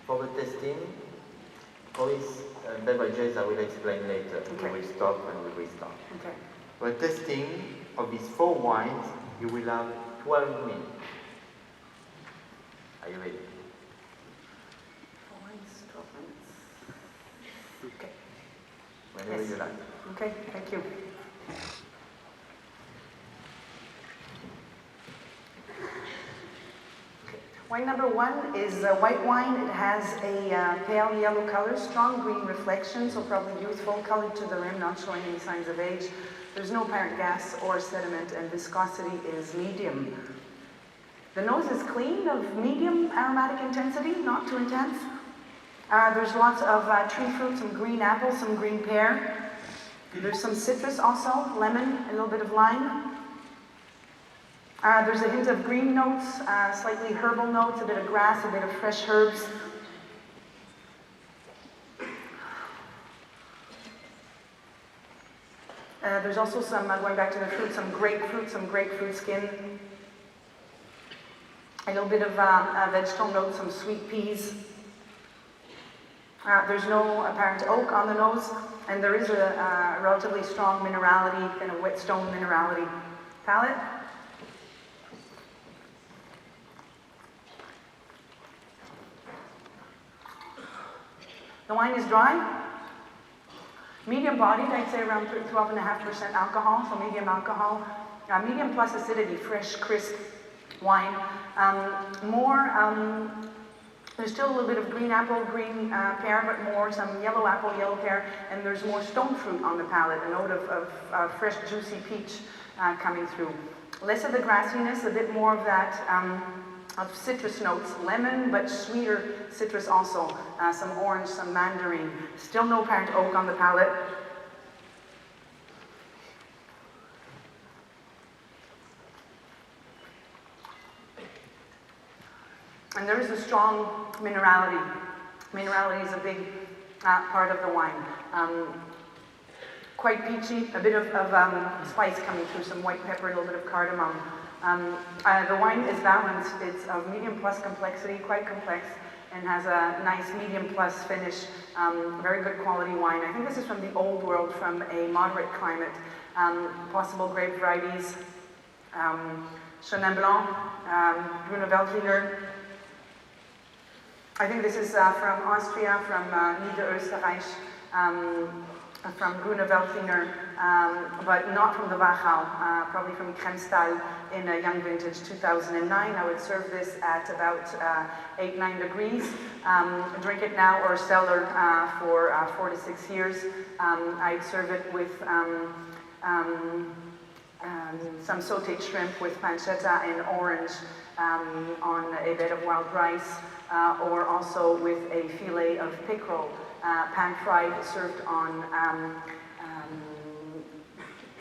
For the testing, for these beverages I will explain later. Okay. We will stop and we will restart. Okay. For the testing of these 4 wines, you will have 12 minutes. Are you ready? 4 wines, 12 minutes. Okay. Whenever you like. Okay, thank you. Wine number 1 is white wine. It has a pale yellow color, strong green reflection, so probably youthful, colored to the rim, not showing any signs of age. There's no apparent gas or sediment, and viscosity is medium. The nose is clean, of medium aromatic intensity, not too intense. There's lots of tree fruit, some green apple, some green pear. There's some citrus also, lemon, a little bit of lime. There's a hint of green notes, slightly herbal notes, a bit of grass, a bit of fresh herbs. There's also some, going back to the fruit, some grapefruit skin. A little bit of vegetable notes, some sweet peas. There's no apparent oak on the nose, and there is a relatively strong minerality, kind of whetstone minerality palate. The wine is dry, medium bodied, I'd say around 12.5% alcohol, so medium alcohol. Medium plus acidity, fresh, crisp wine. There's still a little bit of green apple, green pear, but more some yellow apple, yellow pear, and there's more stone fruit on the palate, a note of fresh, juicy peach coming through. Less of the grassiness, a bit more of that of citrus notes, lemon, but sweeter citrus also, some orange, some mandarin. Still no apparent oak on the palate. And there is a strong minerality. Minerality is a big part of the wine. Quite peachy, a bit of spice coming through, some white pepper, a little bit of cardamom. The wine is balanced. It's of medium plus complexity, quite complex, and has a nice medium plus finish. Very good quality wine. I think this is from the old world, from a moderate climate. Possible grape varieties, Chenin Blanc, Grüner Veltliner. I think this is from Austria, from Niederösterreich, from Grüner Veltliner, but not from the Wachau, probably from Kremstal in a young vintage 2009. I would serve this at about 8-9 degrees. Drink it now or cellar for 4 to 6 years. I'd serve it with some sauteed shrimp with pancetta and orange on a bed of wild rice, or also with a filet of pickerel, pan-fried, served on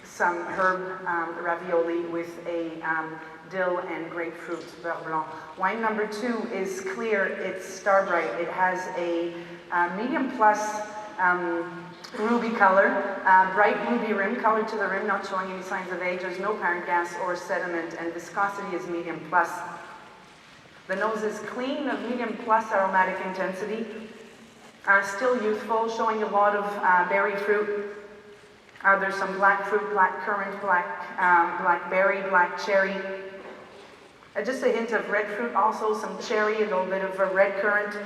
some herb ravioli with a dill and grapefruit beurre blanc. Wine number 2 is clear, it's star bright. It has a medium plus ruby color, bright ruby rim, colored to the rim, not showing any signs of age. There's no apparent gas or sediment, and viscosity is medium plus. The nose is clean, of medium plus aromatic intensity. Still youthful, showing a lot of berry fruit. There's some black fruit, black currant, blackberry, black cherry. Just a hint of red fruit also, some cherry, a little bit of a red currant.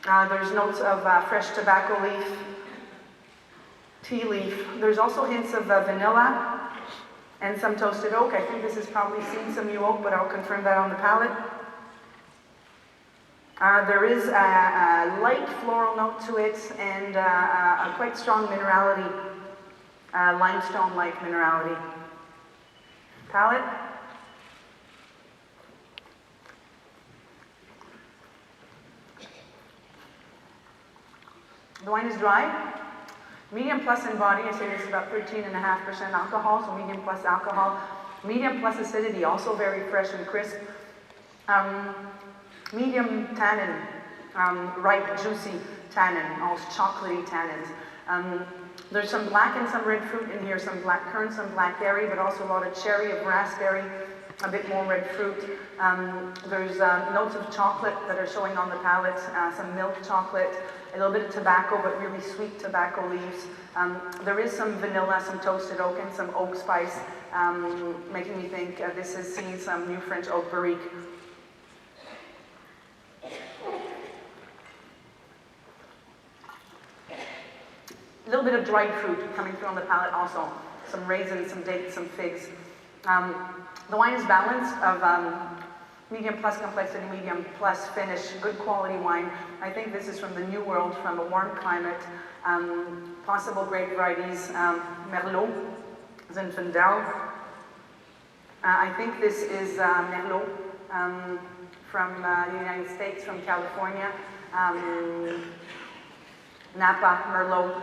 There's notes of fresh tobacco leaf, tea leaf. There's also hints of vanilla and some toasted oak. I think this has probably seen some new oak, but I'll confirm that on the palate. There is a light floral note to it, and a quite strong minerality, limestone-like minerality. Palate. The wine is dry, medium plus in body. I say this is about 13.5% alcohol, so medium plus alcohol. Medium plus acidity, also very fresh and crisp. Medium tannin, ripe, juicy tannin, almost chocolatey tannins. There's some black and some red fruit in here, some black currant, some blackberry, but also a lot of cherry, of raspberry, a bit more red fruit. There's notes of chocolate that are showing on the palate, some milk chocolate, a little bit of tobacco, but really sweet tobacco leaves. There is some vanilla, some toasted oak, and some oak spice, making me think this is seeing some new French oak barrique. A little bit of dried fruit coming through on the palate also. Some raisins, some dates, some figs. The wine is balanced of medium plus complexity, medium plus finish, good quality wine. I think this is from the New World, from a warm climate. Possible grape varieties, Merlot, Zinfandel. I think this is Merlot from the United States, from California. Napa Merlot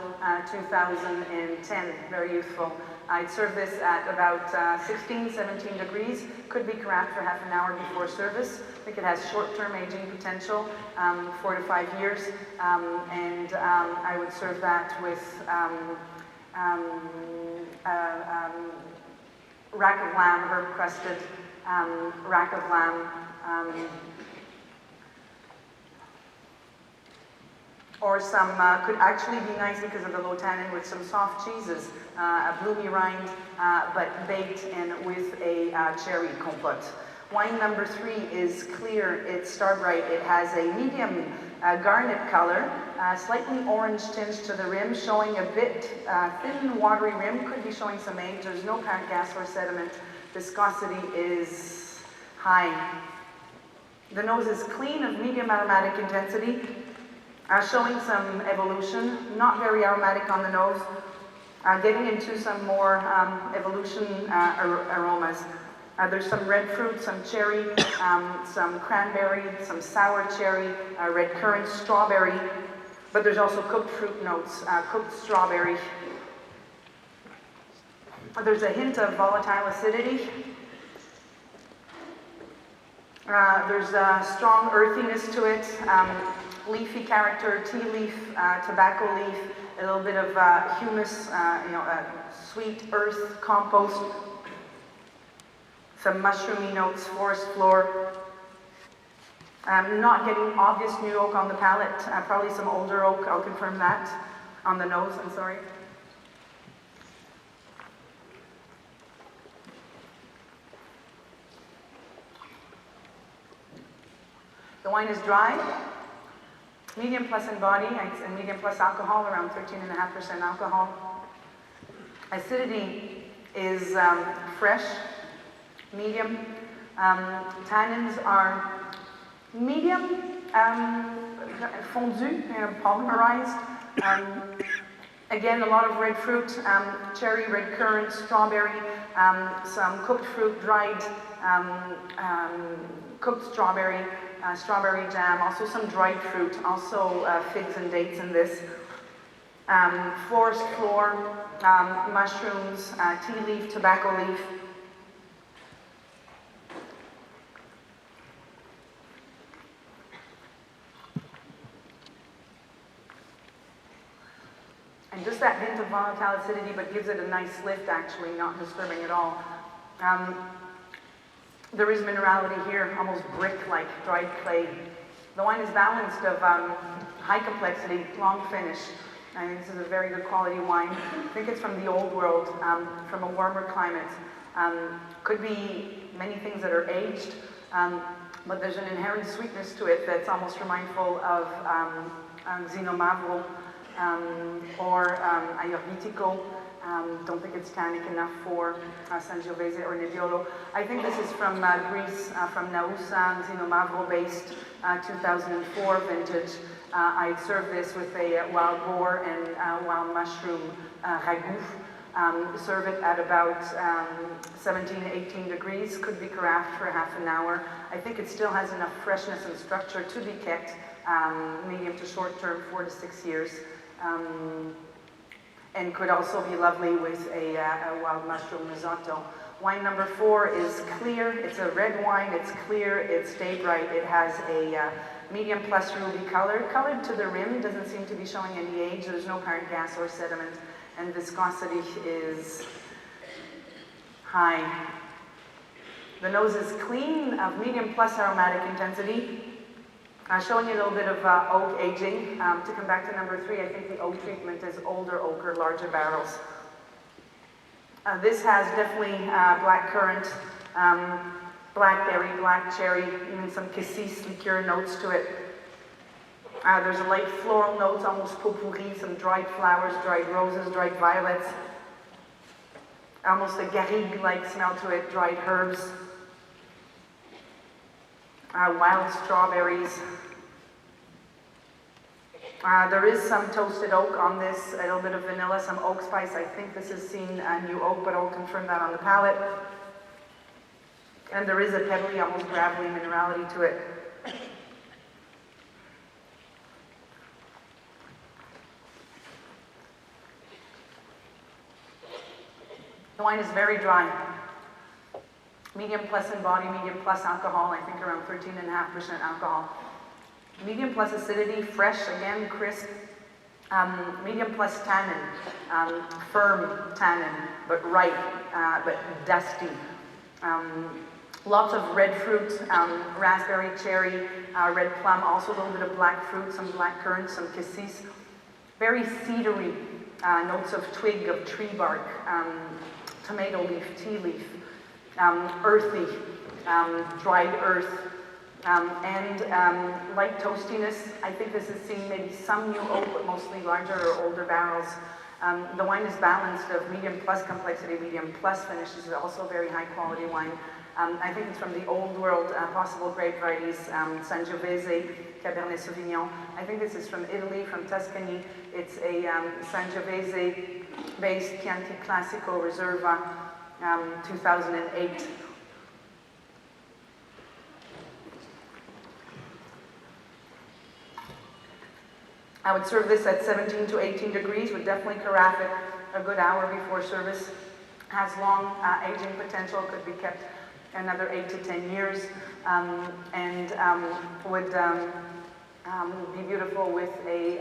2010, very youthful. I'd serve this at about 16, 17 degrees. Could be carafed for half an hour before service. I think it has short-term aging potential, 4 to 5 years. And I would serve that with rack of lamb, herb-crusted rack of lamb. Or some, could actually be nice because of the low tannin, with some soft cheeses, a bloomy rind, but baked in with a cherry compote. Wine number 3 is clear, it's star bright. It has a medium garnet color, slightly orange tinge to the rim, showing a bit thin, watery rim, could be showing some age. There's no apparent gas or sediment. Viscosity is high. The nose is clean, of medium aromatic intensity. Showing some evolution, not very aromatic on the nose, getting into some more evolution aromas. There's some red fruit, some cherry, some cranberry, some sour cherry, red currant, strawberry, but there's also cooked fruit notes, cooked strawberry. There's a hint of volatile acidity. There's a strong earthiness to it. Leafy character, tea leaf, tobacco leaf, a little bit of humus, sweet earth, compost, some mushroomy notes, forest floor. Not getting obvious new oak on the palate, probably some older oak, I'll confirm that, on the nose, I'm sorry. The wine is dry. Medium plus in body and medium plus alcohol, around 13.5% alcohol. Acidity is fresh, medium. Tannins are medium, fondu, polymerized. Again, a lot of red fruit, cherry, red currant, strawberry, some cooked fruit, dried, cooked strawberry, strawberry jam, also some dried fruit, also figs and dates in this. Forest floor, mushrooms, tea leaf, tobacco leaf. And just that hint of volatile acidity, but gives it a nice lift, actually, not disturbing at all. There is minerality here, almost brick-like, dried clay. The wine is balanced of high complexity, long finish. I think this is a very good quality wine. I think it's from the old world, from a warmer climate. Could be many things that are aged, but there's an inherent sweetness to it that's almost remindful of Xinomavro or Ayurvedico. Don't think it's tannic enough for Sangiovese or Nebbiolo. I think this is from Greece, from Nausa, Xinomavro based, 2004 vintage. I'd serve this with a wild boar and wild mushroom ragout. Serve it at about 17 to 18 degrees, could be carafed for half an hour. I think it still has enough freshness and structure to be kept medium to short term, 4 to 6 years. And could also be lovely with a wild mushroom risotto. Wine number 4 is clear. It's a red wine, it's clear, it's day bright. It has a medium plus ruby color. Colored to the rim, doesn't seem to be showing any age. There's no apparent gas or sediment. And viscosity is high. The nose is clean, of medium plus aromatic intensity. Showing you a little bit of oak aging. To come back to number 3, I think the oak treatment is older oak or larger barrels. This has definitely black currant, blackberry, black cherry, even some cassis liqueur notes to it. There's a light floral notes, almost potpourri, some dried flowers, dried roses, dried violets. Almost a garrigue-like smell to it, dried herbs. Wild strawberries. There is some toasted oak on this, a little bit of vanilla, some oak spice. I think this is seen new oak, but I'll confirm that on the palate. And there is a pebbly, almost gravelly minerality to it. The wine is very dry. Medium plus in body, medium plus alcohol, I think around 13.5% alcohol. Medium plus acidity, fresh, again, crisp. Medium plus tannin, firm tannin, but ripe, but dusty. Lots of red fruit, raspberry, cherry, red plum, also a little bit of black fruit, some black currant, some cassis. Very cedary, notes of twig, of tree bark, tomato leaf, tea leaf, earthy, dried earth, and light toastiness. I think this is seeing maybe some new oak, but mostly larger or older barrels. The wine is balanced of medium plus complexity, medium plus finish. This is also a very high quality wine. I think it's from the old world possible grape varieties, Sangiovese, Cabernet Sauvignon. I think this is from Italy, from Tuscany. It's a Sangiovese-based Chianti Classico Reserva, 2008. I would serve this at 17 to 18 degrees, would definitely carafe it a good hour before service. Has long aging potential, could be kept another 8 to 10 years, and would be beautiful with a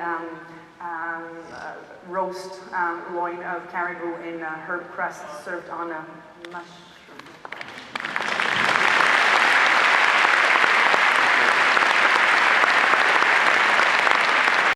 roast loin of caribou in herb crust served on a mushroom.